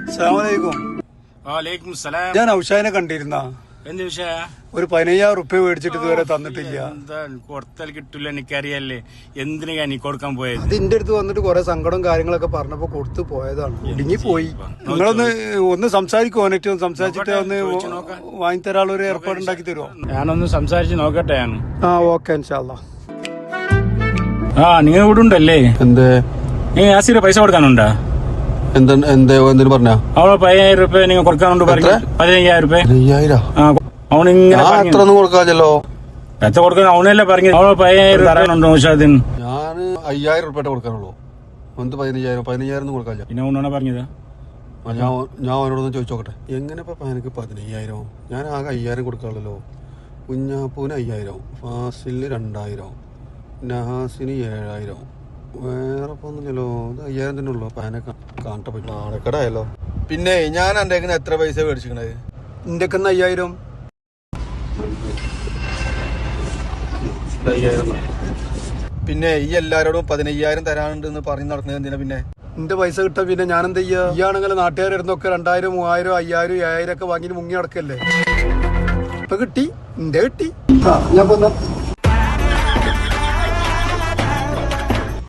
അസ്സലാമലൈക്കും. വാലൈക്കും സലാം. ഞാൻ ഔഷാദിനെ കണ്ടിരുന്ന എന്ത് വിഷയ? ഒരു 15,000 മേടിച്ചിട്ട് ഇതുവരെ തന്നിട്ടില്ല. എന്താ കൊടുത്താൽ കിട്ടൂല, എനിക്കറിയല്ലേ എന്തിനാ നീ കൊടുക്കാൻ പോയത്? അത് എന്റെ അടുത്ത് വന്നിട്ട് കുറെ സങ്കടവും കാര്യങ്ങളൊക്കെ പറഞ്ഞപ്പോ കൊടുത്തു പോയതാണ്. ഇടുങ്ങി പോയി. നിങ്ങളൊന്ന് സംസാരിക്കുമോ? എന്നിട്ട് സംസാരിച്ചിട്ട് ഒന്ന് വാങ്ങിത്തരാനുള്ള ഒരു ഏർപ്പാട് ഉണ്ടാക്കി തരുമോ? ഞാനൊന്ന് സംസാരിച്ച് നോക്കട്ടെ. ഞാൻ ഓക്കെ ഇൻഷാ അല്ലാ. നിങ്ങൾ ഇവിടെ ഉണ്ടല്ലേ? എന്തേ യാസിയുടെ പൈസ കൊടുക്കാനുണ്ടാ? എന്തിനു പറഞ്ഞ അവളെ 15,000 രൂപ നിങ്ങൾ കൊടുക്കാനുണ്ട് പറഞ്ഞു. 15,000 രൂപ. 15,000 അവനിങ്ങനെ എത്ര ഒന്നും കൊടുക്കാമല്ലോ. എത്ര കൊടുക്കാൻ അവനല്ലേ പറഞ്ഞു. അവളെ 15,000 തരാനുണ്ടോ ഉഷാദിന്? ഞാൻ 5,000 രൂപ കൊടുക്കാനുള്ളൂ. 15,000 കൊടുക്കാല്ല. പിന്നെ അവനാണ് പറഞ്ഞത്. ഞാൻ അവനോടൊന്ന് ചോദിച്ചോക്കട്ടെ, എങ്ങനെ ഇപ്പൊ എനിക്ക് 15,000? ഞാൻ ആകെ 5,000 കൊടുക്കാറുള്ളല്ലോ. കുഞ്ഞാപ്പൂന് 5,000, ഫാസിലിന് 2,000, നഹാസിന് 7,000. വേറെ ഒന്നുമില്ലല്ലോ. ഇത് 5,000 തന്നെ ഉള്ളു. പാനൊക്കെ കാണട്ടെ പോയി നാണക്കടായല്ലോ. പിന്നെ ഞാൻ എന്റെ എത്ര പൈസ മേടിച്ചിക്കണത്? എന്റെ 5,000. പിന്നെ ഈ എല്ലാരോടും 15,000 തരാനുണ്ടെന്ന് പറഞ്ഞ് നടക്കുന്നത് എന്തിനാ? പിന്നെ എന്റെ പൈസ കിട്ടാൻ പിന്നെ ഞാൻ എന്താ ചെയ്യാ? ഈ ആണെങ്കിൽ നാട്ടുകാരിടന്നൊക്കെ 2,000, 3,000, 5,000, 7,000 ഒക്കെ വാങ്ങി മുങ്ങി നടക്കല്ലേ. ഇപ്പൊ കിട്ടി, എന്റെ കിട്ടി. ഞാൻ